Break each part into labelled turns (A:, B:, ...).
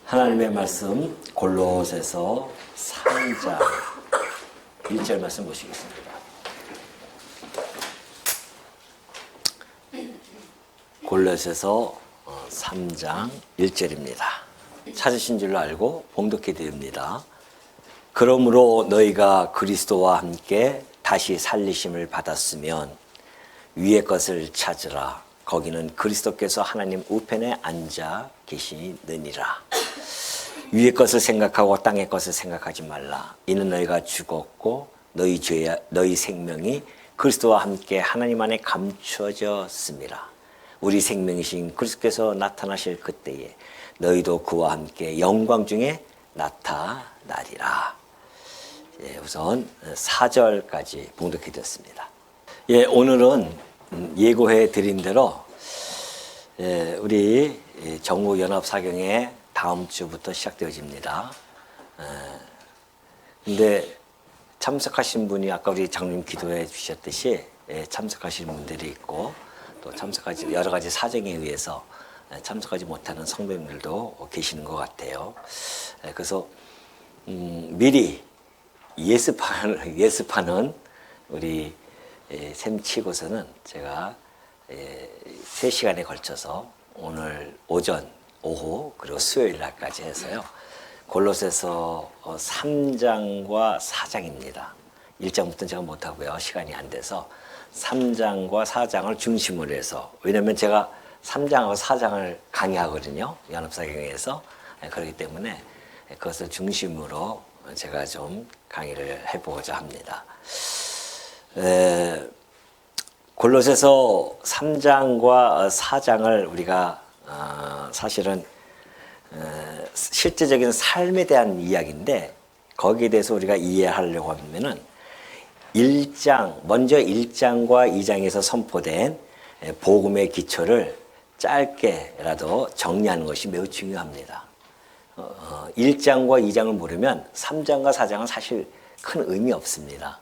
A: 하나님의 말씀 골로새서 3장 1절 말씀 보시겠습니다. 골로새서 3장 1절입니다. 찾으신 줄로 알고 봉독해 드립니다. 그러므로 너희가 그리스도와 함께 다시 살리심을 받았으면 위의 것을 찾으라. 거기는 그리스도께서 하나님 우편에 앉아 계시느니라. 위의 것을 생각하고 땅의 것을 생각하지 말라. 이는 너희가 죽었고 너희 생명이 그리스도와 함께 하나님 안에 감추어졌습니다. 우리 생명이신 그리스도께서 나타나실 그때에 너희도 그와 함께 영광 중에 나타나리라. 우선 4절까지 봉독해 드렸습니다. 오늘은 예고해 드린 대로 우리 정우연합사경회 다음 주부터 시작되어집니다. 근데 참석하신 분이 아까 우리 장로님 기도해 주셨듯이 참석하시는 분들이 있고 또 참석하지 여러 가지 사정에 의해서 참석하지 못하는 성도님들도 계시는 것 같아요. 그래서 미리 예습하는 우리 셈 치고서는 제가 3시간에 걸쳐서 오늘 오전, 오후 그리고 수요일 날까지 해서요. 골로새서 3장과 4장입니다. 1장부터는 제가 못하고요. 시간이 안 돼서 3장과 4장을 중심으로 해서, 왜냐하면 제가 3장하고 4장을 강의하거든요. 연합사경회에서. 그렇기 때문에 그것을 중심으로 제가 좀 강의를 해보고자 합니다. 골로새서 3장과 4장을 우리가 사실은 실제적인 삶에 대한 이야기인데, 거기에 대해서 우리가 이해하려고 하면은 먼저 1장과 2장에서 선포된 복음의 기초를 짧게라도 정리하는 것이 매우 중요합니다. 1장과 2장을 모르면 3장과 4장은 사실 큰 의미 없습니다.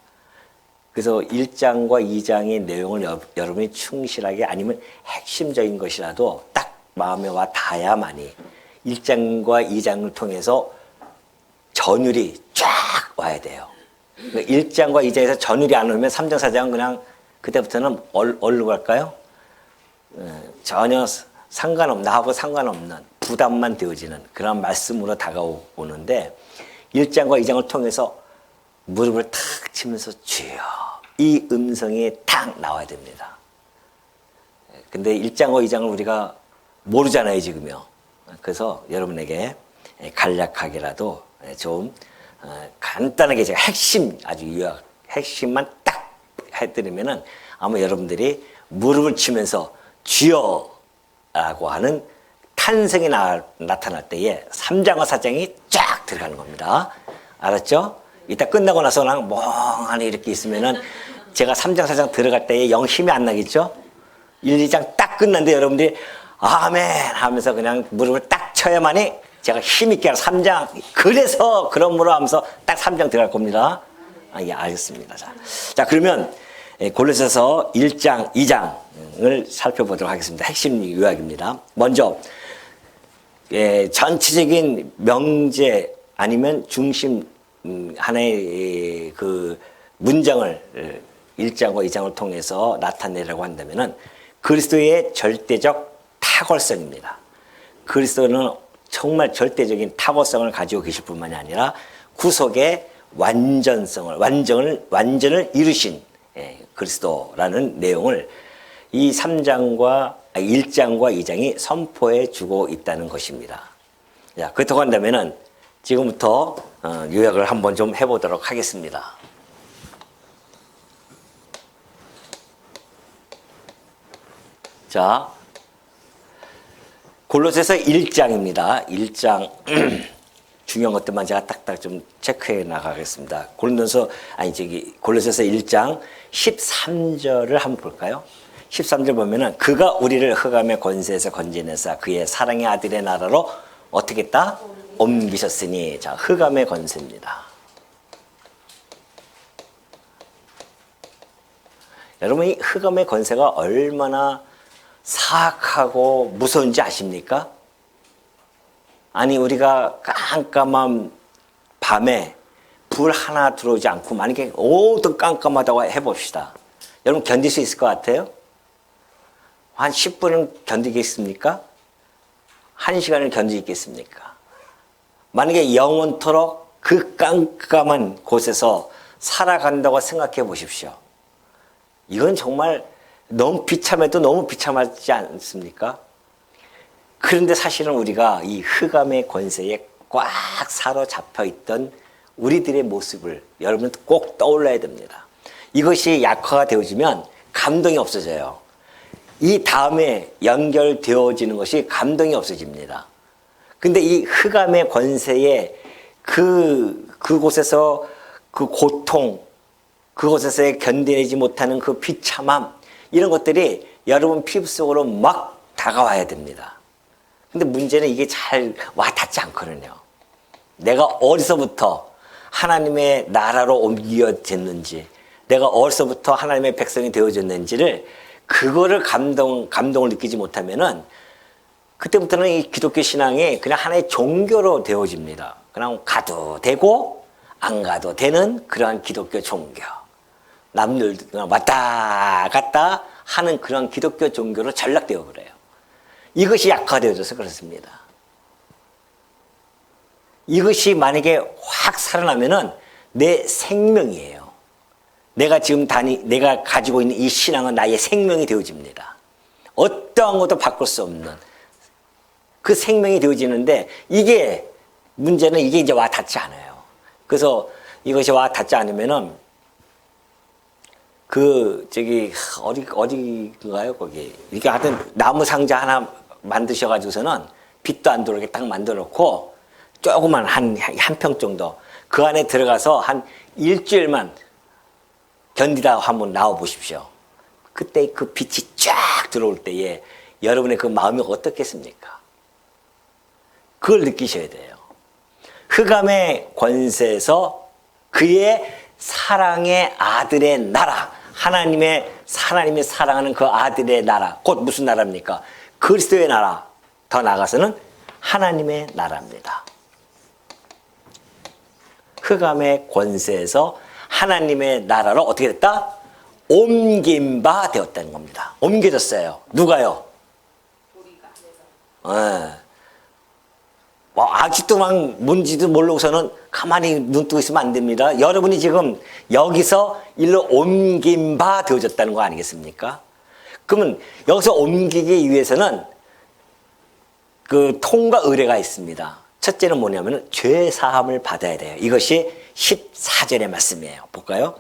A: 그래서 1장과 2장의 내용을 여러분이 충실하게, 아니면 핵심적인 것이라도 딱 마음에 와 닿아야만이 1장과 2장을 통해서 전율이 쫙 와야 돼요. 그러니까 1장과 2장에서 전율이 안 오면 3장, 4장은 그냥 그때부터는 어디로 갈까요? 전혀 나하고 상관없는 부담만 되어지는 그런 말씀으로 다가오는데, 1장과 2장을 통해서 무릎을 탁 치면서 주여, 이 음성이 탁 나와야 됩니다. 근데 1장과 2장을 우리가 모르잖아요, 지금요. 그래서 여러분에게 간략하게라도 좀 간단하게 제가 아주 핵심만 딱 해드리면은 아마 여러분들이 무릎을 치면서 주여라고 하는 탄성이 나타날 때에 3장과 4장이 쫙 들어가는 겁니다. 알았죠? 이따 끝나고 나서 그냥 멍하니 이렇게 있으면은 제가 3장, 4장 들어갈 때에 영 힘이 안 나겠죠? 1, 2장 딱 끝났는데 여러분들이 아멘 하면서 그냥 무릎을 딱 쳐야만이 제가 힘있게 3장, 그래서 그러므로 하면서 딱 3장 들어갈 겁니다. 예, 알겠습니다. 자, 그러면 골로새서 1장, 2장을 살펴보도록 하겠습니다. 핵심 요약입니다. 먼저 전체적인 명제 아니면 중심 하나의 그 문장을 1장과 2장을 통해서 나타내려고 한다면은 그리스도의 절대적 탁월성입니다. 그리스도는 정말 절대적인 탁월성을 가지고 계실 뿐만이 아니라 구속의 완전을 이루신 그리스도라는 내용을 이 1장과 2장이 선포해 주고 있다는 것입니다. 자, 그렇다고 한다면은 지금부터 요약을 한번 좀 해보도록 하겠습니다. 자, 골로새서 1장입니다. 1장 중요한 것들만 제가 딱딱 좀 체크해 나가겠습니다. 골로새서 1장 13절을 한번 볼까요? 13절 보면은 그가 우리를 흑암의 권세에서 건져내사 그의 사랑의 아들의 나라로 어떻게 했다? 옮기셨으니. 자, 흑암의 권세입니다. 여러분, 이 흑암의 권세가 얼마나 사악하고 무서운지 아십니까? 아니 우리가 깜깜한 밤에 불 하나 들어오지 않고 만약에 모두 깜깜하다고 해봅시다. 여러분 견딜 수 있을 것 같아요? 한 10분은 견디겠습니까? 1시간을 견디겠습니까? 만약에 영원토록 그 깜깜한 곳에서 살아간다고 생각해 보십시오. 이건 정말 너무 비참해도 너무 비참하지 않습니까? 그런데 사실은 우리가 이 흑암의 권세에 꽉 사로잡혀 있던 우리들의 모습을 여러분 꼭 떠올려야 됩니다. 이것이 약화가 되어지면 감동이 없어져요. 이 다음에 연결되어지는 것이 감동이 없어집니다. 근데 이 흑암의 권세에 그곳에서 그 고통, 그곳에서 견뎌내지 못하는 그 비참함, 이런 것들이 여러분 피부 속으로 막 다가와야 됩니다. 근데 문제는 이게 잘 와닿지 않거든요. 내가 어디서부터 하나님의 나라로 옮겨졌는지, 내가 어디서부터 하나님의 백성이 되어졌는지를 그거를 감동을 느끼지 못하면은 그때부터는 이 기독교 신앙이 그냥 하나의 종교로 되어집니다. 그냥 가도 되고 안 가도 되는 그러한 기독교 종교. 남들 왔다 갔다 하는 그런 기독교 종교로 전락되어 그래요. 이것이 약화되어져서 그렇습니다. 이것이 만약에 확 살아나면은 내 생명이에요. 내가 가지고 있는 이 신앙은 나의 생명이 되어집니다. 어떠한 것도 바꿀 수 없는 그 생명이 되어지는데 이게 문제는 이게 이제 와 닿지 않아요. 그래서 이것이 와 닿지 않으면은 어디인가요 거기 이렇게 하여튼 나무 상자 하나 만드셔가지고서는 빛도 안 들어오게 딱 만들어 놓고 조그만 한 평 정도 그 안에 들어가서 한 일주일만 견디다 한번 나와 보십시오. 그때 그 빛이 쫙 들어올 때에 여러분의 그 마음이 어떻겠습니까? 그걸 느끼셔야 돼요. 흑암의 권세에서 그의 사랑의 아들의 나라, 하나님의 사랑하는 그 아들의 나라, 곧 무슨 나라입니까? 그리스도의 나라, 더 나아가서는 하나님의 나라입니다. 흑암의 권세에서 하나님의 나라로 어떻게 됐다? 옮긴 바 되었다는 겁니다. 옮겨졌어요. 누가요? 아직도 막 뭔지도 모르고서는 가만히 눈 뜨고 있으면 안 됩니다. 여러분이 지금 여기서 일로 옮긴 바 되어졌다는 거 아니겠습니까? 그러면 여기서 옮기기 위해서는 그 통과 의례가 있습니다. 첫째는 뭐냐면 죄 사함을 받아야 돼요. 이것이 14절의 말씀이에요. 볼까요?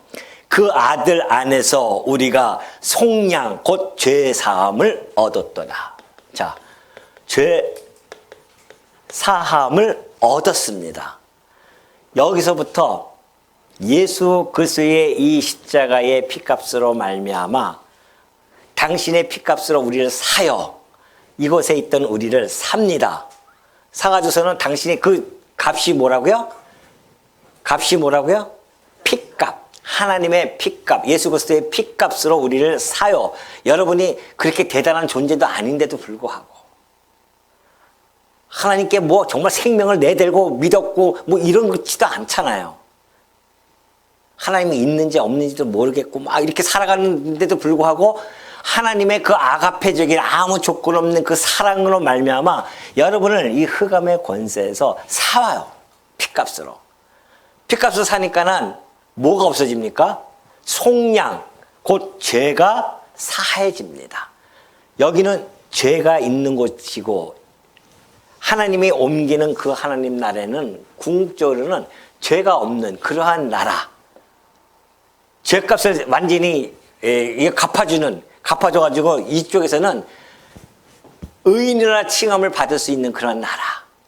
A: 그 아들 안에서 우리가 속량 곧 죄 사함을 얻었도다. 자, 죄 사함을 얻었습니다. 여기서부터 예수 그리스도의 이 십자가의 피값으로 말미암아 당신의 피값으로 우리를 사여 이곳에 있던 우리를 삽니다. 사가지고서는 당신의 그 값이 뭐라고요? 값이 뭐라고요? 피값. 하나님의 피값, 예수 그리스도의 피값으로 우리를 사요. 여러분이 그렇게 대단한 존재도 아닌데도 불구하고 하나님께 뭐 정말 생명을 내들고 믿었고 뭐 이런 것지도 않잖아요. 하나님이 있는지 없는지도 모르겠고 막 이렇게 살아가는데도 불구하고 하나님의 그 아가페적인 아무 조건 없는 그 사랑으로 말미암아 여러분을 이 흑암의 권세에서 사와요. 피값으로. 피값으로 사니까는 뭐가 없어집니까? 속량, 곧 죄가 사해집니다. 여기는 죄가 있는 곳이고 하나님이 옮기는 그 하나님 나라에는 궁극적으로는 죄가 없는 그러한 나라. 죄값을 완전히 갚아줘가지고 이쪽에서는 의인이나 칭함을 받을 수 있는 그런 나라.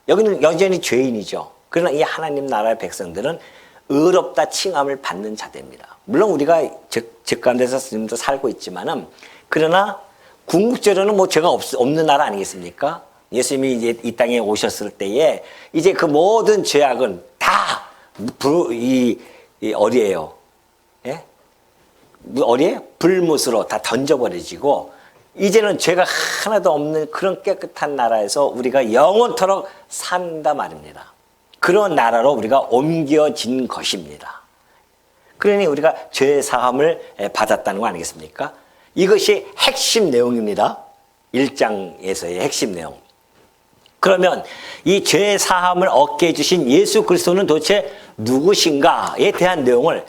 A: 여기는 여전히 죄인이죠. 그러나 이 하나님 나라의 백성들은 의롭다 칭함을 받는 자들입니다. 물론 우리가 죄 가운데서 지금도 살고 있지만은 그러나 궁극적으로는 뭐 죄가 없는 나라 아니겠습니까? 예수님이 이제 이 땅에 오셨을 때에 이제 그 모든 죄악은 다 어디예요? 예? 어디에? 불못으로 다 던져버려지고 이제는 죄가 하나도 없는 그런 깨끗한 나라에서 우리가 영원토록 산다 말입니다. 그런 나라로 우리가 옮겨진 것입니다. 그러니 우리가 죄 사함을 받았다는 거 아니겠습니까? 이것이 핵심 내용입니다. 1장에서의 핵심 내용. 그러면 이 죄 사함을 얻게 해주신 예수 그리스도는 도대체 누구신가에 대한 내용을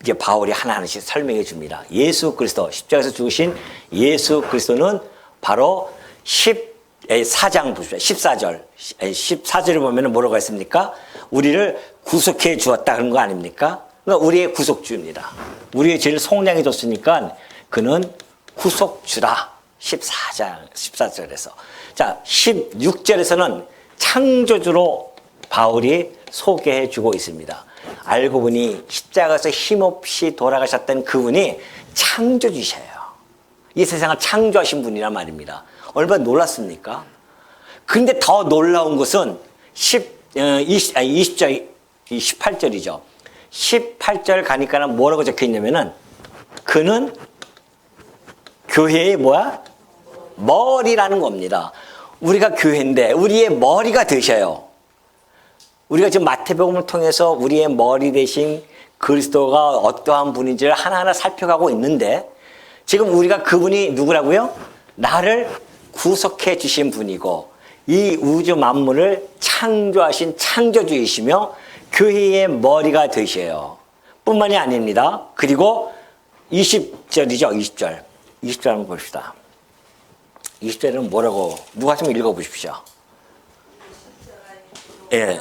A: 이제 바울이 하나하나씩 설명해 줍니다. 예수 그리스도, 십자가에서 죽으신 예수 그리스도는 바로 14장 보십시오. 14절. 14절에 보면 뭐라고 했습니까? 우리를 구속해 주었다 그런 거 아닙니까? 그러니까 우리의 구속주입니다. 우리의 죄를 속량해 줬으니까 그는 구속주라. 14절에서. 자, 16절에서는 창조주로 바울이 소개해 주고 있습니다. 알고 보니 십자가에서 힘없이 돌아가셨던 그분이 창조주셔요. 이 세상을 창조하신 분이란 말입니다. 얼마나 놀랐습니까? 근데 더 놀라운 것은 18절이죠. 18절 가니까는 뭐라고 적혀 있냐면은 그는 교회의 뭐야? 머리라는 겁니다. 우리가 교회인데 우리의 머리가 되셔요. 우리가 지금 마태복음을 통해서 우리의 머리 대신 그리스도가 어떠한 분인지를 하나하나 살펴가고 있는데 지금 우리가 그분이 누구라고요? 나를 구속해 주신 분이고 이 우주 만물을 창조하신 창조주이시며 교회의 머리가 되셔요. 뿐만이 아닙니다. 그리고 20절이죠. 20절. 20절 한번 봅시다. 20절은 뭐라고 누가 좀 읽어보십시오. 예.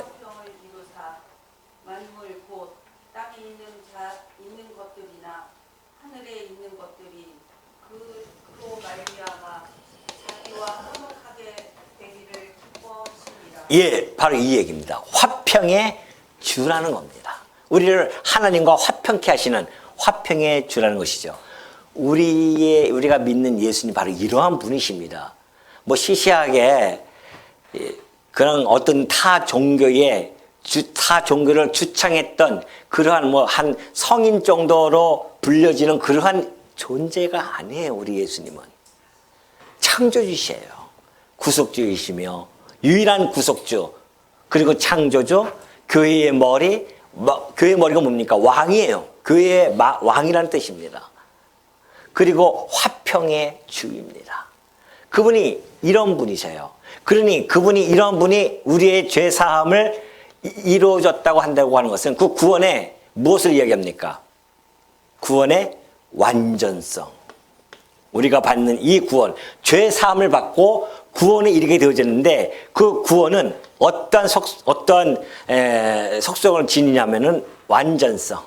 B: 만물 곧 땅에 있는 것들이나 하늘에 있는 것들이 그로 말미암아 자기와 화목하게 되기를 기뻐하시니라.
A: 예, 바로 이 얘기입니다. 화평의 주라는 겁니다. 우리를 하나님과 화평케 하시는 화평의 주라는 것이죠. 우리가 믿는 예수님 바로 이러한 분이십니다. 뭐 시시하게 그런 어떤 타 종교를 주창했던 그러한 뭐 한 성인 정도로 불려지는 그러한 존재가 아니에요. 우리 예수님은 창조주시에요. 구속주이시며 유일한 구속주 그리고 창조주 교회의 머리 교회의 머리가 뭡니까? 왕이에요. 교회의 왕이라는 뜻입니다. 그리고 화평의 주입니다. 그분이 이런 분이세요. 그러니 그분이 이런 분이 우리의 죄 사함을 이루어졌다고 한다고 하는 것은 그 구원의 무엇을 이야기합니까? 구원의 완전성. 우리가 받는 이 구원, 죄 사함을 받고 구원에 이르게 되어졌는데 그 구원은 어떤 속성을 지니냐면은 완전성.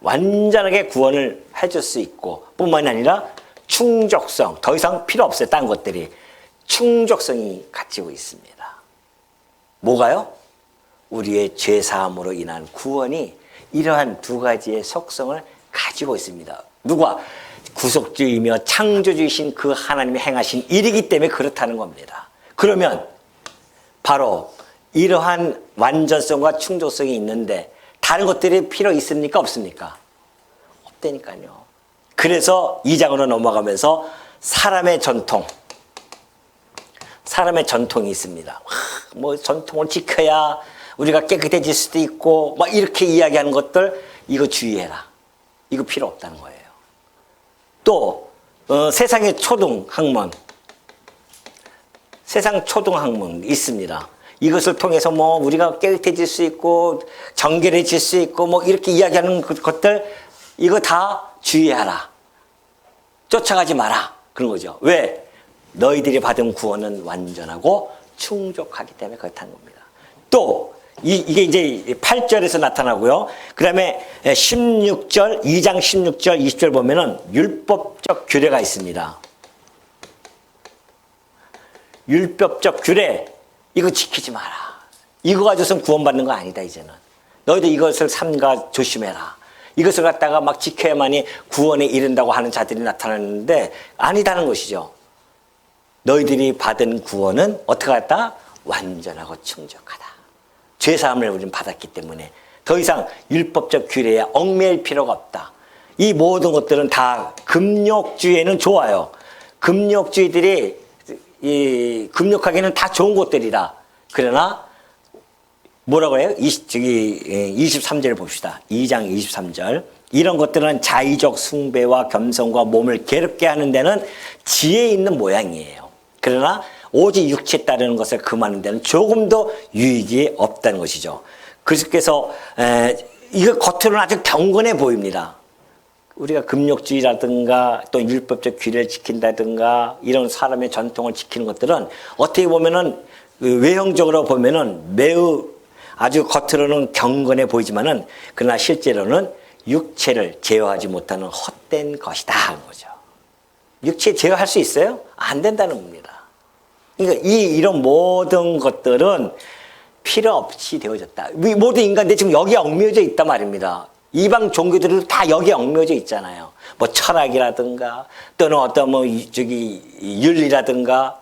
A: 완전하게 구원을 해줄 수 있고 뿐만이 아니라 충족성. 더 이상 필요 없어요. 딴 것들이. 충족성이 가지고 있습니다. 뭐가요? 우리의 죄사함으로 인한 구원이 이러한 두 가지의 속성을 가지고 있습니다. 누가? 구속주이며 창조주이신 그 하나님이 행하신 일이기 때문에 그렇다는 겁니다. 그러면 바로 이러한 완전성과 충족성이 있는데 다른 것들이 필요 있습니까? 없습니까? 없다니까요. 그래서 2장으로 넘어가면서 사람의 전통이 있습니다. 뭐 전통을 지켜야 우리가 깨끗해질 수도 있고 막 이렇게 이야기하는 것들 이거 주의해라. 이거 필요 없다는 거예요. 또 세상의 세상 초등학문 있습니다. 이것을 통해서 뭐 우리가 깨끗해질 수 있고 정결해질 수 있고 뭐 이렇게 이야기하는 것들 이거 다 주의하라. 쫓아가지 마라. 그런 거죠. 왜? 너희들이 받은 구원은 완전하고 충족하기 때문에 그렇다는 겁니다. 또 이게 이제 8절에서 나타나고요. 그 다음에 16절, 2장 16절, 20절 보면은 율법적 규례가 있습니다. 율법적 규례. 이거 지키지 마라. 이거 가지고선 구원받는 거 아니다, 이제는. 너희도 이것을 삼가 조심해라. 이것을 갖다가 막 지켜야만이 구원에 이른다고 하는 자들이 나타나는데 아니다는 것이죠. 너희들이 받은 구원은 어떻게 했다? 완전하고 충족하다. 죄사함을 우리는 받았기 때문에 더 이상 율법적 규례에 얽매일 필요가 없다. 이 모든 것들은 다 금욕주의에는 좋아요. 금욕주의들이 금욕하기는 다 좋은 곳들이라. 그러나 뭐라고 해요? 23절을 봅시다. 2장 23절. 이런 것들은 자의적 숭배와 겸손과 몸을 괴롭게 하는 데는 지혜 있는 모양이에요. 그러나 오직 육체에 따르는 것을 금하는 데는 조금도 유익이 없다는 것이죠. 그리스도께서 이거 겉으로는 아주 경건해 보입니다. 우리가 금욕주의라든가 또 율법적 규례를 지킨다든가 이런 사람의 전통을 지키는 것들은 어떻게 보면은 외형적으로 보면은 매우 아주 겉으로는 경건해 보이지만은 그러나 실제로는 육체를 제어하지 못하는 헛된 것이다 하는 거죠. 육체 제어할 수 있어요? 안 된다는 겁니다. 그러니까 이런 모든 것들은 필요 없이 되어졌다. 모든 인간들이 지금 여기에 얽매여져 있단 말입니다. 이방 종교들은 다 여기에 얽매여져 있잖아요. 뭐 철학이라든가 또는 어떤 윤리라든가,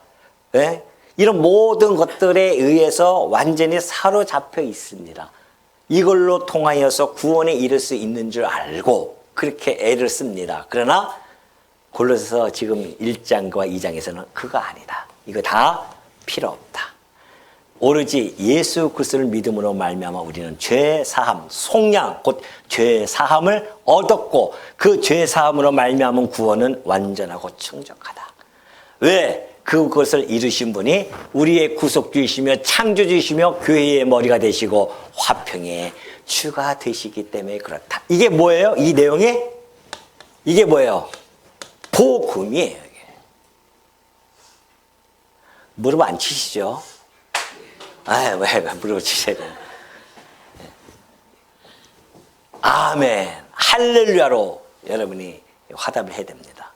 A: 예? 이런 모든 것들에 의해서 완전히 사로잡혀 있습니다. 이걸로 통하여서 구원에 이를 수 있는 줄 알고 그렇게 애를 씁니다. 그러나 골로새서 지금 1장과 2장에서는 그거 아니다. 이거 다 필요 없다. 오로지 예수 그리스도를 믿음으로 말미암아 우리는 죄 사함, 속량 곧 죄 사함을 얻었고 그 죄 사함으로 말미암은 구원은 완전하고 충족하다. 왜? 그것을 이루신 분이 우리의 구속주이시며 창조주이시며 교회의 머리가 되시고 화평의 주가 되시기 때문에 그렇다. 이게 뭐예요? 이 내용이? 이게 뭐예요? 복음이에요. 이게. 무릎 안 치시죠? 왜 무릎 치셔야 돼요? 아멘, 할렐루야로 여러분이 화답을 해야 됩니다.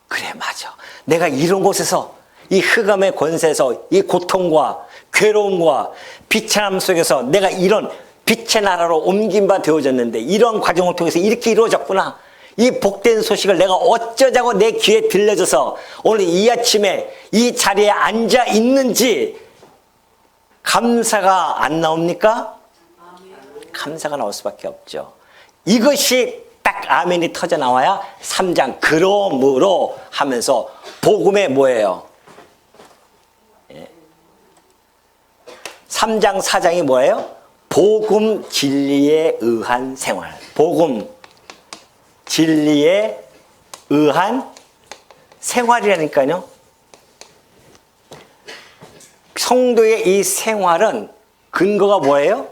A: 그래, 맞아. 내가 이런 곳에서 이 흑암의 권세에서 이 고통과 괴로움과 비참함 속에서 내가 이런 빛의 나라로 옮긴 바 되어졌는데 이런 과정을 통해서 이렇게 이루어졌구나. 이 복된 소식을 내가 어쩌자고 내 귀에 들려줘서 오늘 이 아침에 이 자리에 앉아 있는지 감사가 안 나옵니까? 감사가 나올 수밖에 없죠. 이것이 딱 아멘이 터져 나와야 3장 그러므로 하면서 복음의 뭐예요? 3장 4장이 뭐예요? 복음 진리에 의한 생활. 복음 진리에 의한 생활이라니까요. 성도의 이 생활은 근거가 뭐예요?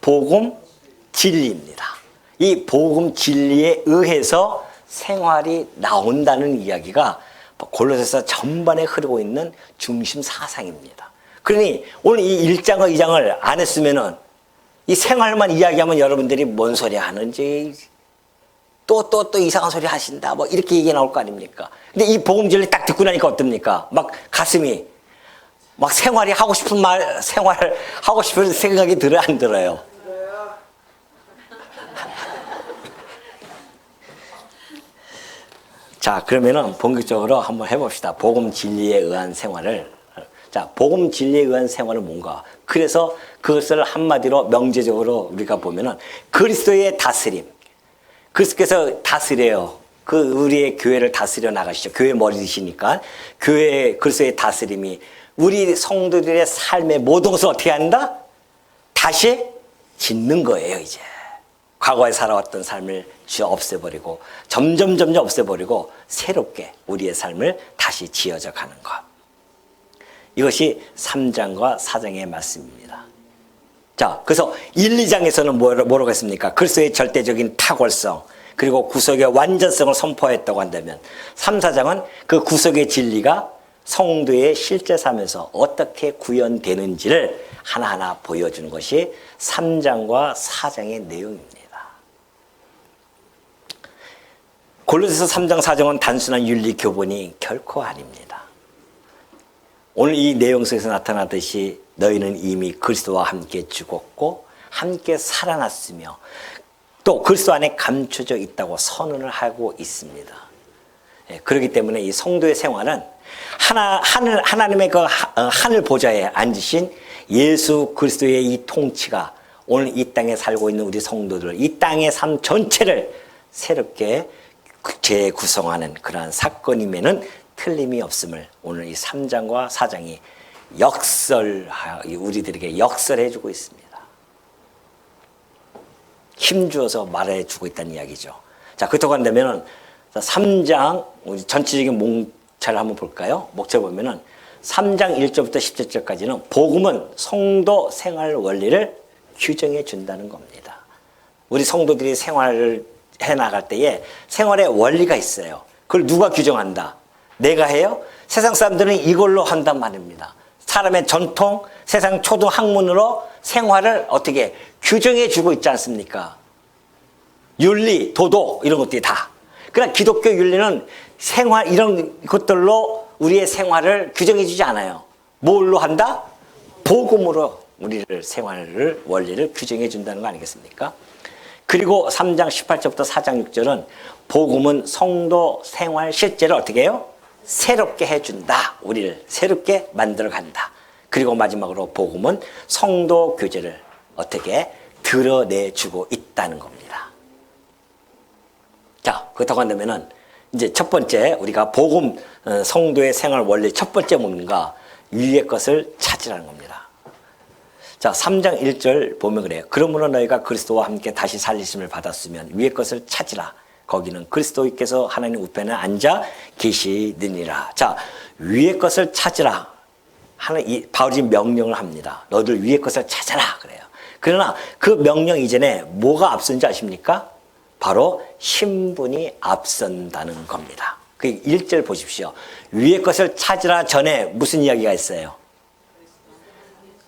A: 복음 진리입니다. 이 복음 진리에 의해서 생활이 나온다는 이야기가 골로새서 전반에 흐르고 있는 중심 사상입니다. 그러니 오늘 이 1장과 2장을 안 했으면은 이 생활만 이야기하면 여러분들이 뭔 소리 하는지 또 이상한 소리 하신다 뭐 이렇게 얘기 나올 거 아닙니까? 근데 이 복음 진리 딱 듣고 나니까 어떻습니까? 막 가슴이 막 생활이 하고 싶은 생활 하고 싶은 생각이 들어요, 안 들어요? 자, 그러면은 본격적으로 한번 해봅시다. 복음 진리에 의한 생활을. 자, 복음 진리에 의한 생활은 뭔가? 그래서 그것을 한마디로 명제적으로 우리가 보면은 그리스도의 다스림. 그리스도께서 다스려요. 우리의 교회를 다스려 나가시죠. 교회 머리시니까 교회 그리스도의 다스림이 우리 성도들의 삶의 모든 것을 어떻게 한다? 다시 짓는 거예요, 이제. 과거에 살아왔던 삶을 없애버리고 점점 없애버리고 새롭게 우리의 삶을 다시 지어져 가는 것. 이것이 3장과 4장의 말씀입니다. 자, 그래서 1, 2장에서는 뭐라고 했습니까? 그리스도의 절대적인 탁월성 그리고 구속의 완전성을 선포했다고 한다면 3, 4장은 그 구속의 진리가 성도의 실제 삶에서 어떻게 구현되는지를 하나하나 보여주는 것이 3장과 4장의 내용입니다. 골로새서 3장 4장은 단순한 윤리 교본이 결코 아닙니다. 오늘 이 내용 속에서 나타나듯이 너희는 이미 그리스도와 함께 죽었고 함께 살아났으며 또 그리스도 안에 감춰져 있다고 선언을 하고 있습니다. 그렇기 때문에 이 성도의 생활은 하나님의 그 하늘 보좌에 앉으신 예수 그리스도의 이 통치가 오늘 이 땅에 살고 있는 우리 성도들, 이 땅의 삶 전체를 새롭게 재구성하는 그러한 사건임에는 틀림이 없음을 오늘 이 3장과 4장이 우리들에게 역설해주고 있습니다. 힘주어서 말해주고 있다는 이야기죠. 자, 그렇다고 한다면 3장 우리 전체적인 목차를 한번 볼까요? 목차 보면은 3장 1절부터 17절까지는 복음은 성도 생활 원리를 규정해 준다는 겁니다. 우리 성도들이 생활을 해나갈 때에 생활의 원리가 있어요. 그걸 누가 규정한다? 내가 해요? 세상 사람들은 이걸로 한단 말입니다. 사람의 전통, 세상 초등 학문으로 생활을 어떻게 규정해 주고 있지 않습니까? 윤리, 도덕 이런 것들이 다. 그러나 기독교 윤리는 생활 이런 것들로 우리의 생활을 규정해 주지 않아요. 뭘로 한다? 복음으로 우리를 생활을 원리를 규정해 준다는 거 아니겠습니까? 그리고 3장 18절부터 4장 6절은 복음은 성도 생활 실제를 어떻게 해요? 새롭게 해준다. 우리를 새롭게 만들어간다. 그리고 마지막으로 복음은 성도 교제를 어떻게 드러내주고 있다는 겁니다. 자, 그렇다고 한다면은 이제 첫 번째 우리가 복음 성도의 생활 원리 첫 번째 뭔가 위의 것을 찾으라는 겁니다. 자, 3장 1절 보면 그래요. 그러므로 너희가 그리스도와 함께 다시 살리심을 받았으면 위의 것을 찾으라. 거기는 그리스도께서 하나님 우편에 앉아 계시느니라. 자, 위의 것을 찾으라. 바울이 명령을 합니다. 너희들 위의 것을 찾아라 그래요. 그러나 그 명령 이전에 뭐가 앞선지 아십니까? 바로 신분이 앞선다는 겁니다. 그 1절 보십시오. 위의 것을 찾으라 전에 무슨 이야기가 있어요?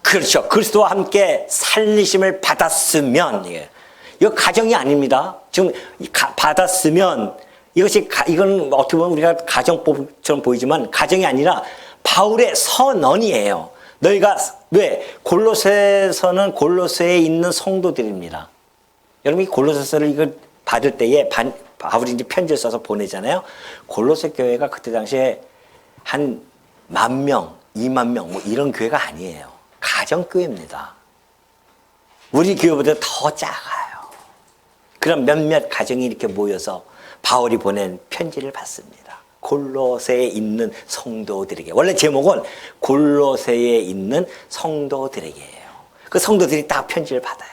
A: 그렇죠. 그리스도와 함께 살리심을 받았으면, 이거 가정이 아닙니다. 지금 받았으면 이건 어떻게 보면 우리가 가정법처럼 보이지만 가정이 아니라 바울의 선언이에요. 너희가 왜 골로새서는 골로새에 있는 성도들입니다. 여러분 이 골로새서를 이걸 받을 때에 바울이 이제 편지를 써서 보내잖아요. 골로새 교회가 그때 당시에 한 10,000명, 20,000명 뭐 이런 교회가 아니에요. 가정교회입니다. 우리 교회보다 더 작아요. 그런 몇몇 가정이 이렇게 모여서 바울이 보낸 편지를 받습니다. 골로새에 있는 성도들에게. 원래 제목은 골로새에 있는 성도들에게예요. 그 성도들이 딱 편지를 받아요.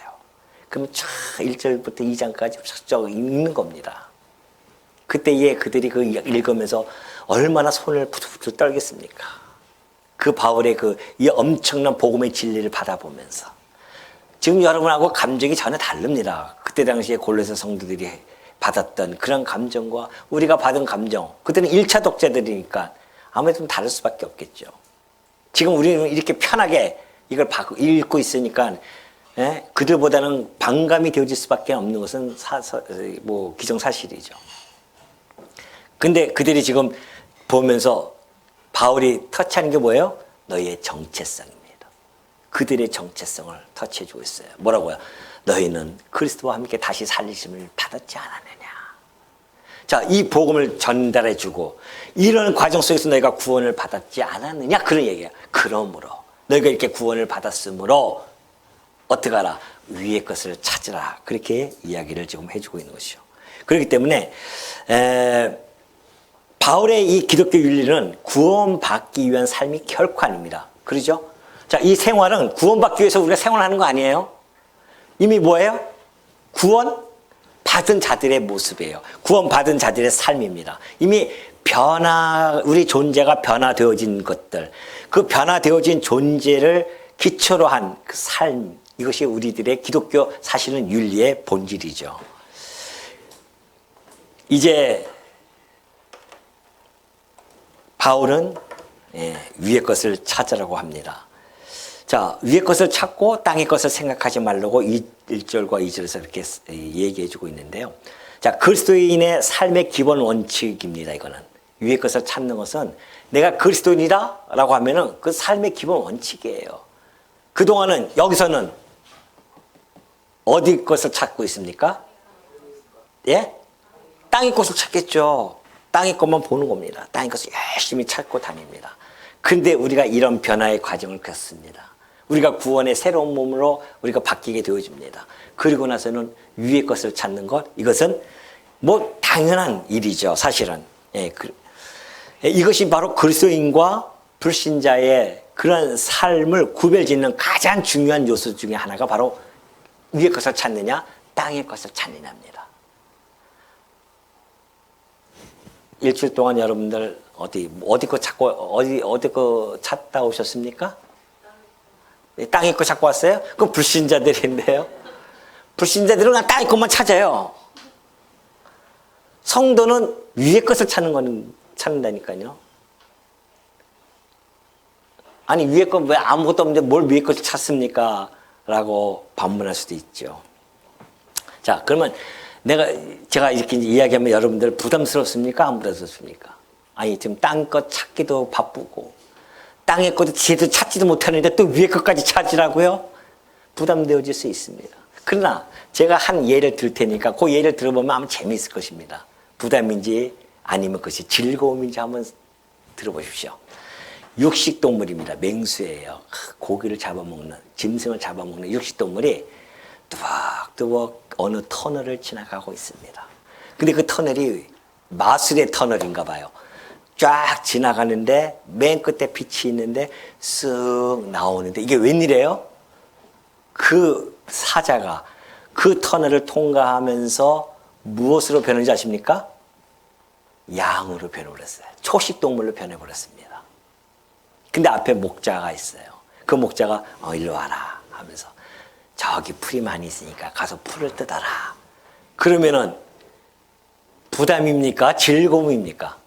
A: 그럼 쫙 1절부터 2장까지 쫙 읽는 겁니다. 그때에 그들이 그 읽으면서 얼마나 손을 부들부들 떨겠습니까? 그 바울의 이 엄청난 복음의 진리를 받아보면서. 지금 여러분하고 감정이 전혀 다릅니다. 그때 당시에 골로새 성도들이 받았던 그런 감정과 우리가 받은 감정. 그때는 1차 독자들이니까 아무래도 좀 다를 수밖에 없겠죠. 지금 우리는 이렇게 편하게 이걸 읽고 있으니까 그들보다는 반감이 되어질 수밖에 없는 것은 기정사실이죠. 근데 그들이 지금 보면서 바울이 터치하는 게 뭐예요? 너희의 정체성입니다. 그들의 정체성을 터치해주고 있어요. 뭐라고요? 너희는 그리스도와 함께 다시 살리심을 받았지 않았느냐. 자, 이 복음을 전달해주고 이런 과정 속에서 너희가 구원을 받았지 않았느냐 그런 얘기예요. 그러므로 너희가 이렇게 구원을 받았으므로 어떻게 하라? 위의 것을 찾으라. 그렇게 이야기를 지금 해주고 있는 것이죠. 그렇기 때문에 바울의 이 기독교 윤리는 구원받기 위한 삶이 결코 아닙니다. 그러죠? 자, 이 생활은 구원받기 위해서 우리가 생활하는 거 아니에요? 이미 뭐예요? 구원받은 자들의 모습이에요. 구원받은 자들의 삶입니다. 이미 우리 존재가 변화되어진 것들, 그 변화되어진 존재를 기초로 한 그 삶, 이것이 우리들의 기독교 사실은 윤리의 본질이죠. 이제 바울은 위의 것을 찾으라고 합니다. 자, 위의 것을 찾고 땅의 것을 생각하지 말라고 1절과 2절에서 이렇게 얘기해 주고 있는데요. 자, 그리스도인의 삶의 기본 원칙입니다. 이거는 위의 것을 찾는 것은 내가 그리스도인이다 라고 하면은 그 삶의 기본 원칙이에요. 그동안은 여기서는 어디 것을 찾고 있습니까? 예? 땅의 것을 찾겠죠. 땅의 것만 보는 겁니다. 땅의 것을 열심히 찾고 다닙니다. 근데 우리가 이런 변화의 과정을 겪습니다. 우리가 구원의 새로운 몸으로 우리가 바뀌게 되어집니다. 그리고 나서는 위의 것을 찾는 것, 이것은 뭐 당연한 일이죠. 사실은. 예, 이것이 바로 그리스도인과 불신자의 그런 삶을 구별짓는 가장 중요한 요소 중에 하나가 바로 위의 것을 찾느냐 땅의 것을 찾느냐입니다. 일주일 동안 여러분들 어디 거 찾고 어디 거 찾다 오셨습니까? 땅의 거 찾고 왔어요? 그럼 불신자들인데요. 불신자들은 그냥 땅의 것만 찾아요. 성도는 위의 것을 찾는다니까요. 아니 위의 것 왜 아무것도 없는데 뭘 위의 것을 찾습니까? 라고 반문할 수도 있죠. 자, 그러면 제가 이렇게 이야기하면 여러분들 부담스럽습니까? 안 부담스럽습니까? 아니 지금 땅 것 찾기도 바쁘고 땅의 것도 제대로 찾지도 못하는데 또 위의 것까지 찾으라고요? 부담되어질 수 있습니다. 그러나 제가 한 예를 들 테니까 그 예를 들어보면 아마 재미있을 것입니다. 부담인지 아니면 그것이 즐거움인지 한번 들어보십시오. 육식동물입니다. 맹수예요. 고기를 잡아먹는, 짐승을 잡아먹는 육식동물이 뚜벅뚜벅 어느 터널을 지나가고 있습니다. 근데 그 터널이 마술의 터널인가 봐요. 쫙 지나가는데 맨 끝에 빛이 있는데 쓱 나오는데 이게 웬일이에요? 그 사자가 그 터널을 통과하면서 무엇으로 변했는지 아십니까? 양으로 변해버렸어요. 초식동물로 변해버렸습니다. 근데 앞에 목자가 있어요. 그 목자가 일로 와라 하면서 저기 풀이 많이 있으니까 가서 풀을 뜯어라. 그러면은 부담입니까? 즐거움입니까?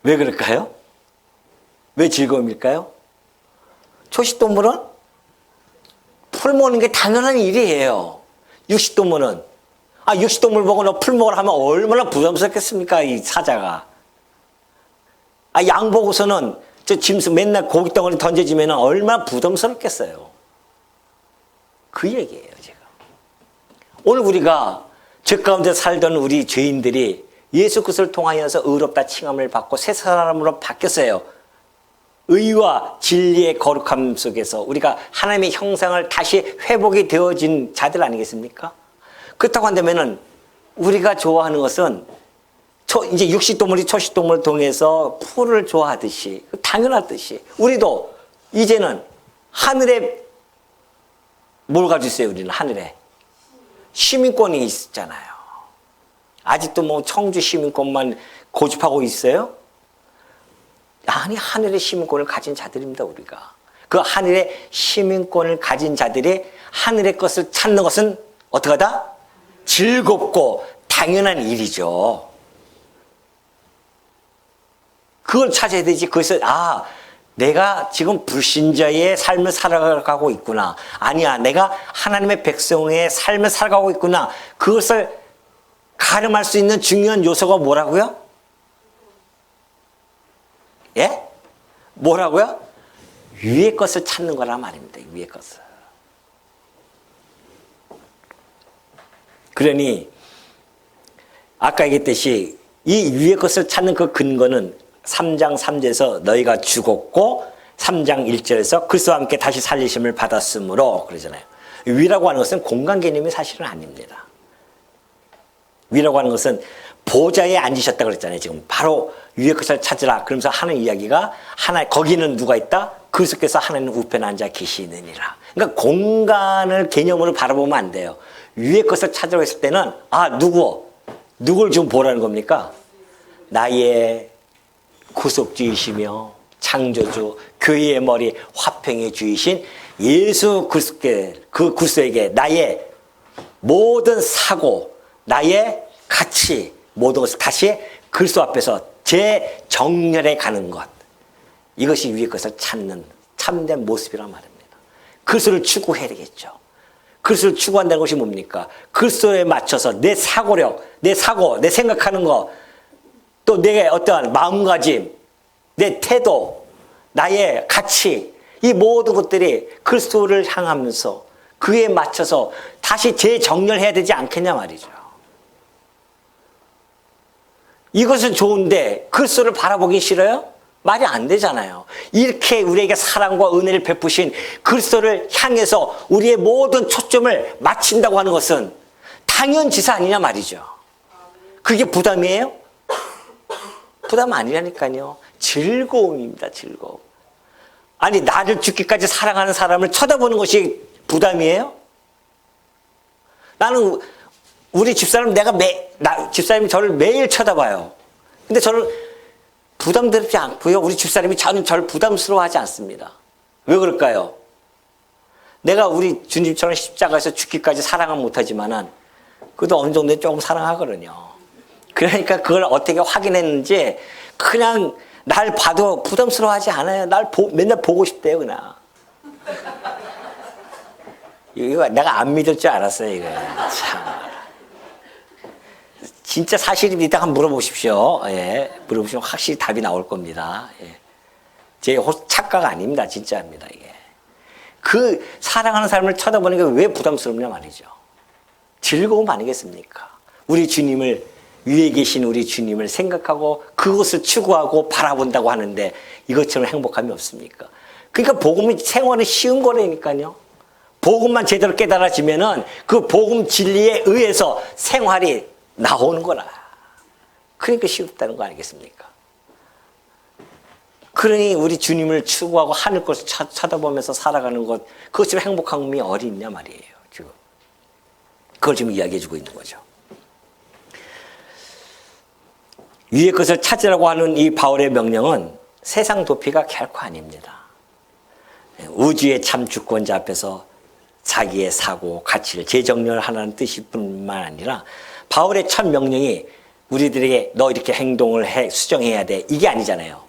A: 왜 그럴까요? 왜 즐거움일까요? 초식동물은 풀 먹는 게 당연한 일이에요. 육식동물은 육식동물 보고 너 풀 먹으라 하면 얼마나 부담스럽겠습니까? 이 사자가. 양 보고서는 저 짐승 맨날 고깃덩어리 던져지면 얼마나 부담스럽겠어요. 그 얘기예요, 제가. 오늘 우리가 죄 가운데 살던 우리 죄인들이 예수 그리스도를 통하여서 의롭다 칭함을 받고 새 사람으로 바뀌었어요. 의와 진리의 거룩함 속에서 우리가 하나님의 형상을 다시 회복이 되어진 자들 아니겠습니까? 그렇다고 한다면은 우리가 좋아하는 것은 이제 육식동물이 초식동물을 통해서 풀을 좋아하듯이 당연하듯이 우리도 이제는 하늘에 뭘 가지고 있어요? 우리는 하늘에 시민권이 있잖아요. 아직도 뭐 청주 시민권만 고집하고 있어요? 아니 하늘의 시민권을 가진 자들입니다. 우리가 그 하늘의 시민권을 가진 자들이 하늘의 것을 찾는 것은 어떻게 하다? 즐겁고 당연한 일이죠. 그걸 찾아야 되지. 그것을 내가 지금 불신자의 삶을 살아가고 있구나. 아니야, 내가 하나님의 백성의 삶을 살아가고 있구나. 그것을 가늠할 수 있는 중요한 요소가 뭐라고요? 예? 뭐라고요? 위의 것을 찾는 거란 말입니다. 위의 것을. 그러니 아까 얘기했듯이 이 위의 것을 찾는 그 근거는 3장 3절에서 너희가 죽었고 3장 1절에서 그리스도와 함께 다시 살리심을 받았으므로 그러잖아요. 위라고 하는 것은 공간 개념이 사실은 아닙니다. 위라고 하는 것은 보좌에 앉으셨다 그랬잖아요. 지금 바로 위의 것을 찾으라. 그러면서 하는 이야기가 거기는 누가 있다? 그리스도께서 하나님 우편에 앉아 계시느니라. 그러니까 공간을 개념으로 바라보면 안 돼요. 위의 것을 찾으라고 했을 때는 누굴 좀 보라는 겁니까? 나의 구속주이시며 창조주 교회의 머리 화평의 주이신 예수 그리스도에게 나의 모든 사고 나의 가치 모든 것을 다시 그리스도 앞에서 재정렬해 가는 것, 이것이 위의 것을 찾는 참된 모습이란 말입니다. 그리스도를 추구해야 되겠죠. 그리스도를 추구한다는 것이 뭡니까? 그리스도에 맞춰서 내 사고력, 내 사고, 내 생각하는 것, 또 내 어떠한 마음가짐, 내 태도, 나의 가치, 이 모든 것들이 그리스도를 향하면서 그에 맞춰서 다시 재정렬해야 되지 않겠냐 말이죠. 이것은 좋은데 그리스도를 바라보기 싫어요? 말이 안 되잖아요. 이렇게 우리에게 사랑과 은혜를 베푸신 그리스도를 향해서 우리의 모든 초점을 맞춘다고 하는 것은 당연지사 아니냐 말이죠. 그게 부담이에요? 부담 아니라니까요. 즐거움입니다. 즐거움. 아니 나를 죽기까지 사랑하는 사람을 쳐다보는 것이 부담이에요? 나는 우리 집사람 집사람이 저를 매일 쳐다봐요. 근데 저는 부담스럽지 않고요. 우리 집사람이 저를 부담스러워하지 않습니다. 왜 그럴까요? 내가 우리 주님처럼 십자가에서 죽기까지 사랑은 못하지만은 그래도 어느 정도는 조금 사랑하거든요. 그러니까 그걸 어떻게 확인했는지 그냥 날 봐도 부담스러워하지 않아요. 맨날 보고 싶대요, 그냥. 이거 내가 안 믿을 줄 알았어요, 이거. 참. 진짜 사실입니다. 한번 물어보십시오. 예. 물어보시면 확실히 답이 나올 겁니다. 예. 제 착각 아닙니다. 진짜입니다, 이게. 그 사랑하는 사람을 쳐다보는 게 왜 부담스럽냐 말이죠. 즐거움 아니겠습니까? 우리 주님을, 위에 계신 우리 주님을 생각하고 그것을 추구하고 바라본다고 하는데 이것처럼 행복함이 없습니까? 그러니까 복음이 생활은 쉬운 거라니까요. 복음만 제대로 깨달아지면은 그 복음 진리에 의해서 생활이 나오는 거라. 그러니까 쉽다는 거 아니겠습니까? 그러니 우리 주님을 추구하고 하늘 것을 쳐다보면서 살아가는 것, 그것이 행복함이 어디 있냐 말이에요. 지금 그걸 지금 이야기해주고 있는 거죠. 위의 것을 찾으라고 하는 이 바울의 명령은 세상 도피가 결코 아닙니다. 우주의 참 주권자 앞에서 자기의 사고, 가치를 재정렬하라는 뜻일 뿐만 아니라 바울의 첫 명령이 우리들에게 너 이렇게 행동을 수정해야 돼. 이게 아니잖아요.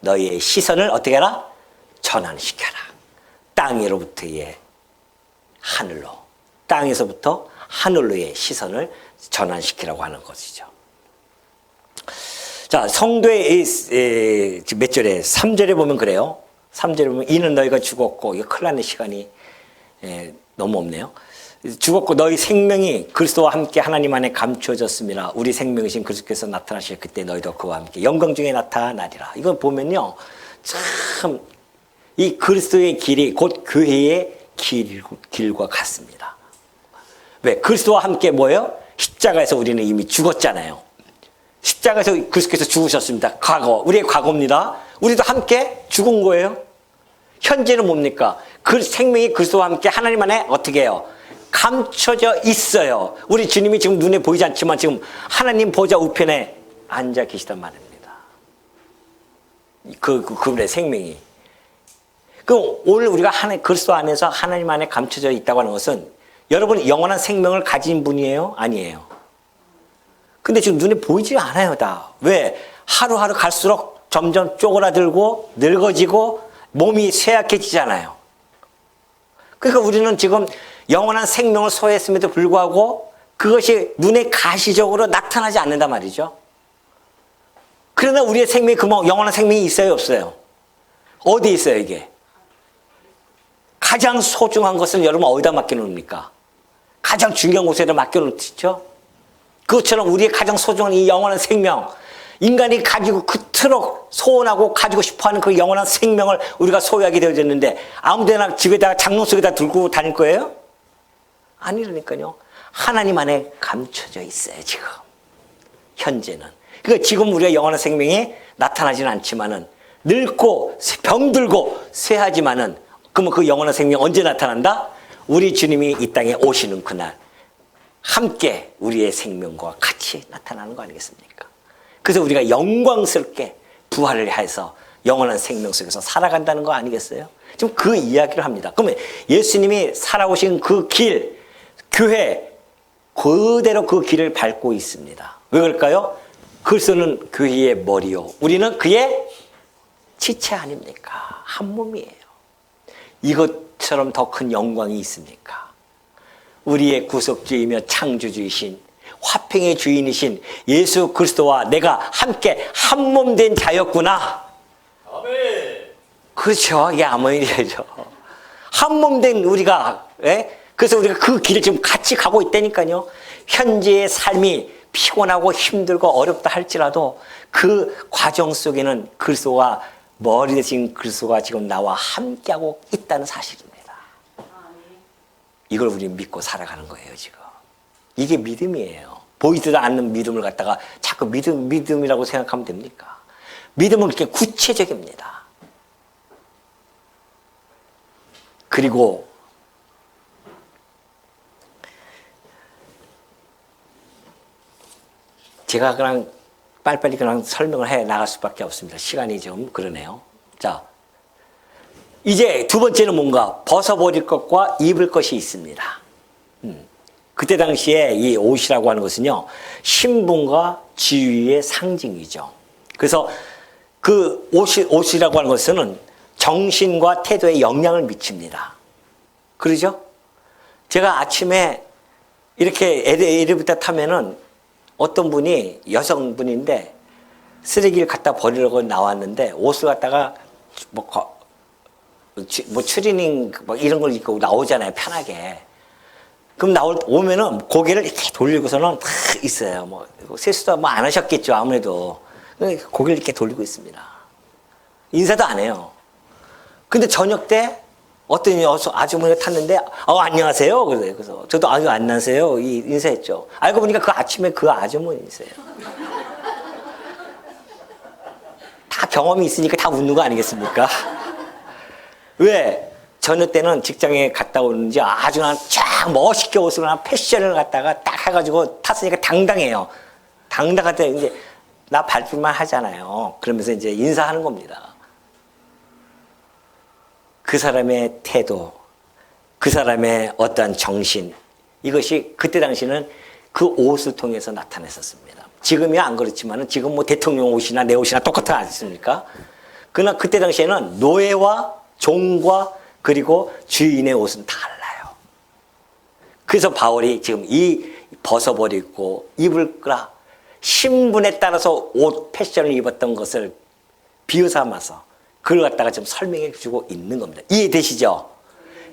A: 너희의 시선을 어떻게 하라? 전환시켜라. 땅 위로부터의 하늘로, 땅에서부터 하늘로의 시선을 전환시키라고 하는 것이죠. 자, 성도의 몇 절에 3절에 보면 그래요. 3절에 보면 이는 너희가 죽었고, 이거 큰일 나는 시간이 너무 없네요. 죽었고 너희 생명이 그리스도와 함께 하나님 안에 감추어졌습니다. 우리 생명이신 그리스도께서 나타나실 그때 너희도 그와 함께 영광 중에 나타나리라. 이걸 보면요, 참 이 그리스도의 길이 곧 교회의 길과 같습니다. 왜? 그리스도와 함께 뭐예요? 십자가에서 우리는 이미 죽었잖아요. 십자가에서 그리스도께서 죽으셨습니다. 과거, 우리의 과거입니다. 우리도 함께 죽은 거예요. 현재는 뭡니까? 그 생명이 그리스도와 함께 하나님 안에 어떻게 해요? 감춰져 있어요. 우리 주님이 지금 눈에 보이지 않지만 지금 하나님 보좌 우편에 앉아 계시단 말입니다. 그분의 생명이. 그럼 오늘 우리가 그리스도 안에서 하나님 안에 감춰져 있다고 하는 것은 여러분 영원한 생명을 가진 분이에요? 아니에요? 근데 지금 눈에 보이지 않아요, 다. 왜? 하루하루 갈수록 점점 쪼그라들고 늙어지고 몸이 쇠약해지잖아요. 그러니까 우리는 지금 영원한 생명을 소유했음에도 불구하고 그것이 눈에 가시적으로 나타나지 않는단 말이죠. 그러나 우리의 생명이 영원한 생명이 있어요, 없어요? 어디 있어요, 이게? 가장 소중한 것은 여러분 어디다 맡겨놓습니까? 가장 중요한 곳에다 맡겨놓죠. 그것처럼 우리의 가장 소중한 이 영원한 생명, 인간이 가지고 그토록 소원하고 가지고 싶어하는 그 영원한 생명을 우리가 소유하게 되어졌는데 아무데나 집에다가 장롱 속에다 들고 다닐 거예요? 아니라니까요. 하나님 안에 감춰져 있어요, 지금. 현재는. 그러니까 지금 우리가 영원한 생명이 나타나지는 않지만은 늙고 병들고 쇠하지만은 그러면 그 영원한 생명 언제 나타난다? 우리 주님이 이 땅에 오시는 그날 함께 우리의 생명과 같이 나타나는 거 아니겠습니까? 그래서 우리가 영광스럽게 부활을 해서 영원한 생명 속에서 살아간다는 거 아니겠어요? 지금 그 이야기를 합니다. 그러면 예수님이 살아오신 그 길, 교회, 그대로 그 길을 밟고 있습니다. 왜 그럴까요? 그리스도는 교회의 머리요, 우리는 그의 지체 아닙니까? 한 몸이에요. 이것처럼 더 큰 영광이 있습니까? 우리의 구속주이며 창조주이신 화평의 주인이신 예수 그리스도와 내가 함께 한 몸 된 자였구나. 아멘. 그렇죠. 이게 아멘이죠. 한 몸 된 우리가, 그래서 우리가 그 길을 지금 같이 가고 있다니까요. 현재의 삶이 피곤하고 힘들고 어렵다 할지라도 그 과정 속에는 그리스도와 머리 대신 그리스도가 지금 나와 함께하고 있다는 사실입니다. 이걸 우리 믿고 살아가는 거예요, 지금. 이게 믿음이에요. 보이지도 않는 믿음을 갖다가 자꾸 믿음이라고 생각하면 됩니까? 믿음은 그렇게 구체적입니다. 그리고 제가 그냥 빨리빨리 그냥 설명을 해 나갈 수밖에 없습니다. 시간이 좀 그러네요. 자, 이제 두 번째는 뭔가 벗어버릴 것과 입을 것이 있습니다. 그때 당시에 이 옷이라고 하는 것은요, 신분과 지위의 상징이죠. 그래서 그 옷이라고 하는 것은 정신과 태도에 영향을 미칩니다. 그러죠? 제가 아침에 이렇게 엘리베이터 타면은 어떤 분이 여성분인데 쓰레기를 갖다 버리려고 나왔는데 옷을 갖다가 뭐 추리닝 뭐 이런 걸 입고 나오잖아요, 편하게. 그럼 오면은 고개를 이렇게 돌리고서는 탁 있어요. 뭐 세수도 뭐 안 하셨겠죠, 아무래도. 고개를 이렇게 돌리고 있습니다. 인사도 안 해요. 근데 저녁 때 어떤 아주머니가 탔는데, 안녕하세요. 그래서 저도 안녕하세요. 인사했죠. 알고 보니까 그 아침에 그 아주머니세요. 다 경험이 있으니까 다 웃는 거 아니겠습니까? 왜? 저녁 때는 직장에 갔다 오는지 아주 쫙 멋있게 옷을 패션을 갖다가 딱 해가지고 탔으니까 당당해요. 당당할 때 이제 나 발표만 하잖아요. 그러면서 이제 인사하는 겁니다. 그 사람의 태도, 그 사람의 어떠한 정신, 이것이 그때 당시는 그 옷을 통해서 나타냈었습니다. 지금이야 안 그렇지만 지금 뭐 대통령 옷이나 내 옷이나 똑같지 않습니까? 그러나 그때 당시에는 노예와 종과 그리고 주인의 옷은 달라요. 그래서 바울이 지금 이 벗어버리고 입을 거라 신분에 따라서 옷 패션을 입었던 것을 비유 삼아서 그걸 갖다가 좀 설명해 주고 있는 겁니다. 이해되시죠?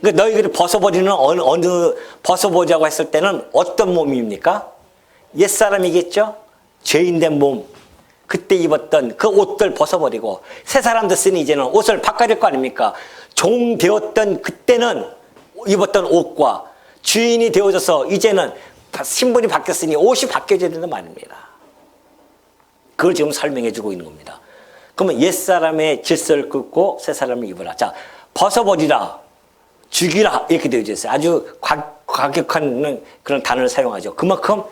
A: 그러니까 너희들이 벗어버리는 어느 벗어보자고 했을 때는 어떤 몸입니까? 옛사람이겠죠? 죄인된 몸. 그때 입었던 그 옷들 벗어버리고 새 사람 됐으니 이제는 옷을 바꿔야 될 거 아닙니까? 종 되었던 그때는 입었던 옷과 주인이 되어져서 이제는 신분이 바뀌었으니 옷이 바뀌어져야 된단 말입니다. 그걸 지금 설명해 주고 있는 겁니다. 그러면 옛사람의 질서를 끊고 새사람을 입으라. 자, 벗어버리라, 죽이라 이렇게 되어 있어요. 아주 과격한 그런 단어를 사용하죠. 그만큼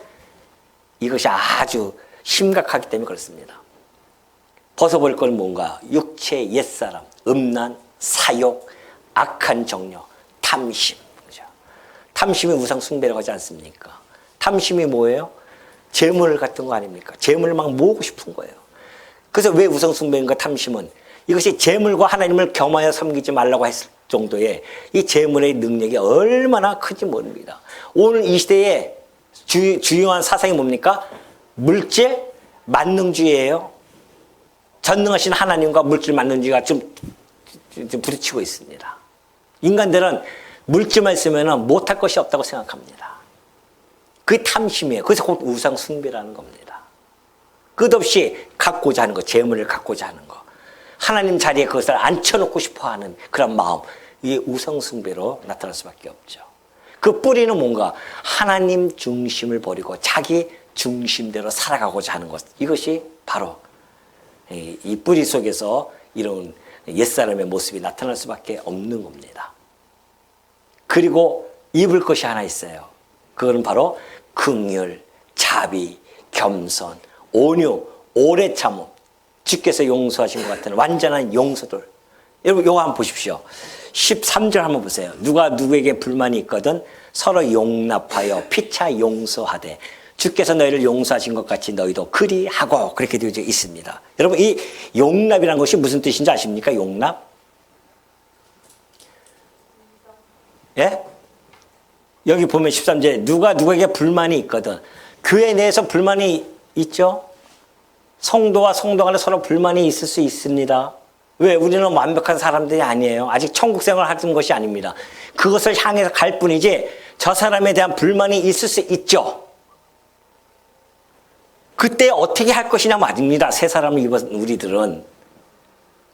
A: 이것이 아주 심각하기 때문에 그렇습니다. 벗어버릴 건 뭔가? 육체 옛사람, 음란, 사욕, 악한 정욕, 탐심. 그죠? 탐심이 우상 숭배라고 하지 않습니까? 탐심이 뭐예요? 재물 같은 거 아닙니까? 재물을 막 모으고 싶은 거예요. 그래서 왜 우상 숭배인가? 탐심은 이것이 재물과 하나님을 겸하여 섬기지 말라고 했을 정도의 이 재물의 능력이 얼마나 큰지 모릅니다. 오늘 이 시대에 주요한 사상이 뭡니까? 물질 만능주의예요. 전능하신 하나님과 물질 만능주의가 좀 부딪히고 있습니다. 인간들은 물질만 있으면 못할 것이 없다고 생각합니다. 그게 탐심이에요. 그래서 곧 우상 숭배라는 겁니다. 끝없이 갖고자 하는 거, 재물을 갖고자 하는 거, 하나님 자리에 그것을 앉혀놓고 싶어하는 그런 마음, 이게 우상 숭배로 나타날 수밖에 없죠. 그 뿌리는 뭔가? 하나님 중심을 버리고 자기 중심대로 살아가고자 하는 것. 이것이 바로 이 뿌리 속에서 이런 옛사람의 모습이 나타날 수밖에 없는 겁니다. 그리고 입을 것이 하나 있어요. 그거는 바로 긍휼, 자비, 겸손, 온유, 오래 참음. 주께서 용서하신 것 같은 완전한 용서들. 여러분 이거 한번 보십시오. 13절 한번 보세요. 누가 누구에게 불만이 있거든 서로 용납하여 피차 용서하되 주께서 너희를 용서하신 것 같이 너희도 그리하고, 그렇게 되어 있습니다. 여러분 이 용납이라는 것이 무슨 뜻인지 아십니까? 용납? 예? 여기 보면 13절에 누가 누구에게 불만이 있거든. 교회 내에서 불만이 있죠? 성도와 성도 간에 서로 불만이 있을 수 있습니다. 왜? 우리는 완벽한 사람들이 아니에요. 아직 천국 생활을 하는 것이 아닙니다. 그것을 향해서 갈 뿐이지 저 사람에 대한 불만이 있을 수 있죠. 그때 어떻게 할 것이냐 말입니다. 새 사람을 입은 우리들은.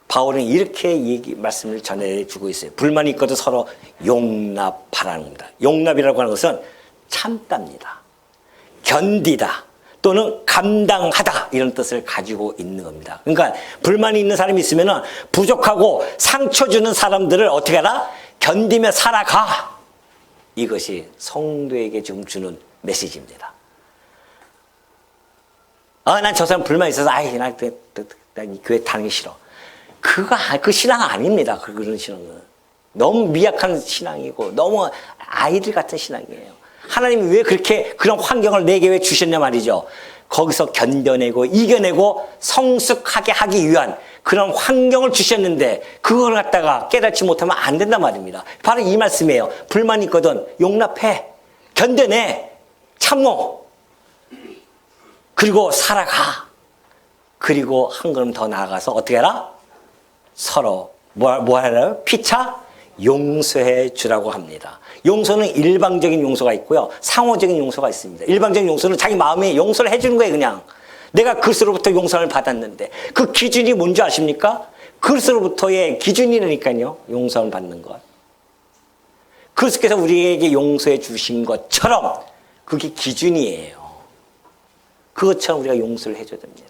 A: 바울은 이렇게 말씀을 전해주고 있어요. 불만이 있거든 서로 용납하라는 겁니다. 용납이라고 하는 것은 참답니다. 견디다, 또는 감당하다 이런 뜻을 가지고 있는 겁니다. 그러니까 불만이 있는 사람이 있으면 부족하고 상처 주는 사람들을 어떻게 하라? 견디며 살아가. 이것이 성도에게 지금 주는 메시지입니다. 난 저 사람 불만이 있어서 난 이 교회 다니기 싫어. 그 신앙 아닙니다. 그런 신앙은 너무 미약한 신앙이고 너무 아이들 같은 신앙이에요. 하나님이 왜 그렇게 그런 환경을 내게 왜 주셨냐 말이죠. 거기서 견뎌내고 이겨내고 성숙하게 하기 위한 그런 환경을 주셨는데 그걸 갖다가 깨닫지 못하면 안 된단 말입니다. 바로 이 말씀이에요. 불만이 있거든 용납해, 견뎌내, 참어, 그리고 살아가. 그리고 한 걸음 더 나아가서 어떻게 해라? 서로 뭐 하라요? 피차 용서해 주라고 합니다. 용서는 일방적인 용서가 있고요, 상호적인 용서가 있습니다. 일방적인 용서는 자기 마음에 용서를 해주는 거예요. 그냥 내가 그리스도로부터 용서를 받았는데 그 기준이 뭔지 아십니까? 그리스도로부터의 기준이라니까요. 용서를 받는 것. 그리스도께서 우리에게 용서해 주신 것처럼 그게 기준이에요. 그것처럼 우리가 용서를 해줘야 됩니다.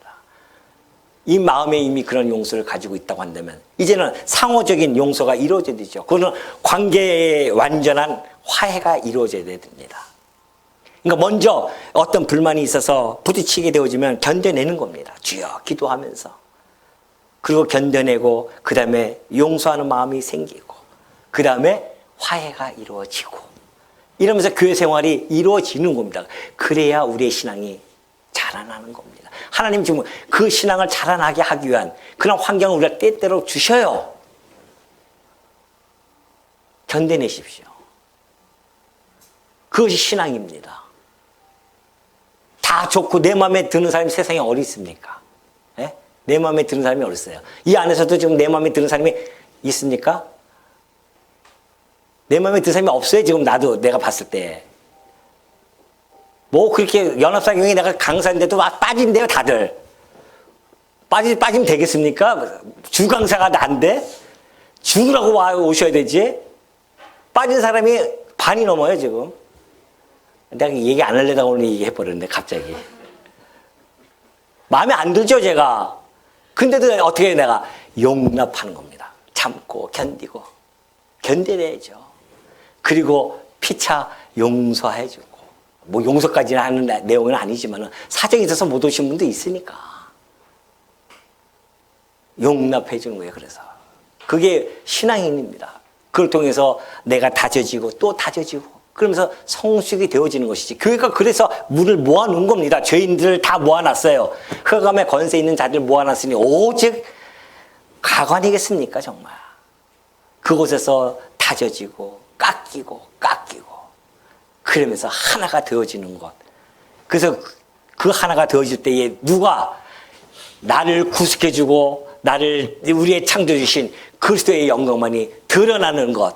A: 이 마음에 이미 그런 용서를 가지고 있다고 한다면 이제는 상호적인 용서가 이루어져야 되죠. 그거는 관계의 완전한 화해가 이루어져야 됩니다. 그러니까 먼저 어떤 불만이 있어서 부딪히게 되어지면 견뎌내는 겁니다. 주여 기도하면서. 그리고 견뎌내고 그 다음에 용서하는 마음이 생기고 그 다음에 화해가 이루어지고 이러면서 교회 생활이 이루어지는 겁니다. 그래야 우리의 신앙이 자라나는 겁니다. 하나님 지금 그 신앙을 자라나게 하기 위한 그런 환경을 우리가 때때로 주셔요. 견뎌내십시오. 그것이 신앙입니다. 다 좋고 내 마음에 드는 사람이 세상에 어디 있습니까? 예? 내 마음에 드는 사람이 어디 있어요? 이 안에서도 지금 내 마음에 드는 사람이 있습니까? 내 마음에 드는 사람이 없어요. 지금 내가 봤을 때. 뭐 그렇게 연합사경에 내가 강사인데도 막 빠진대요 다들. 빠지면 되겠습니까? 주강사가 난데 죽으라고 오셔야 되지. 빠진 사람이 반이 넘어요 지금. 내가 얘기 안 하려다가 오늘 얘기해버렸네 갑자기. 마음에 안 들죠 제가. 근데도 어떻게 해요? 내가 용납하는 겁니다. 참고 견디고 견뎌내야죠. 그리고 피차 용서해주고. 뭐 용서까지는 하는 내용은 아니지만 사정이 있어서 못 오신 분도 있으니까 용납해 주는 거예요. 그래서 그게 신앙인입니다. 그걸 통해서 내가 다져지고 또 다져지고 그러면서 성숙이 되어지는 것이지. 교회가 그래서 물을 모아놓은 겁니다. 죄인들을 다 모아놨어요. 흑암의 권세 있는 자들 모아놨으니 오직 가관이겠습니까 정말. 그곳에서 다져지고 깎이고 그러면서 하나가 되어지는 것. 그래서 그 하나가 되어질 때에 누가 나를 구속해주고 우리의 창조주신 그리스도의 영광만이 드러나는 것.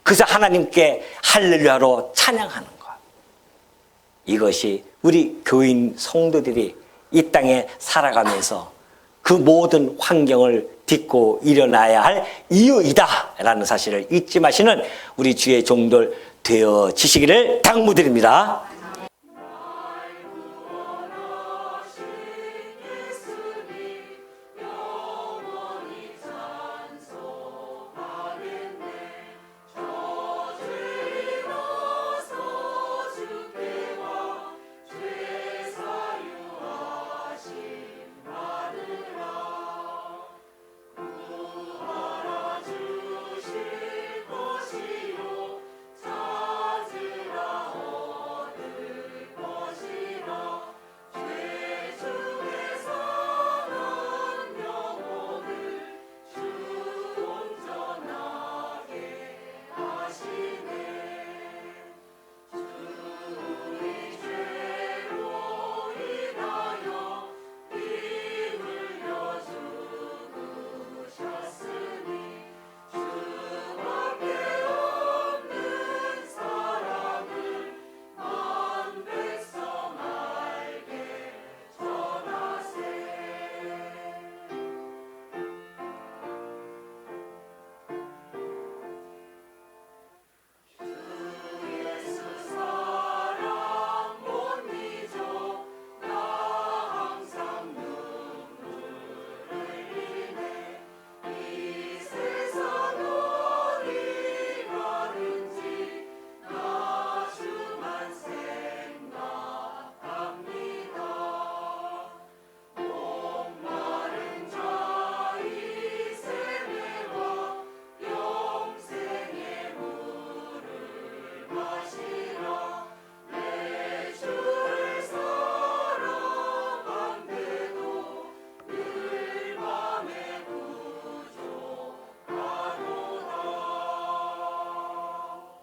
A: 그래서 하나님께 할렐루야로 찬양하는 것. 이것이 우리 교인 성도들이 이 땅에 살아가면서 그 모든 환경을 딛고 일어나야 할 이유이다 라는 사실을 잊지 마시는 우리 주의 종들 되어지시기를 당부드립니다.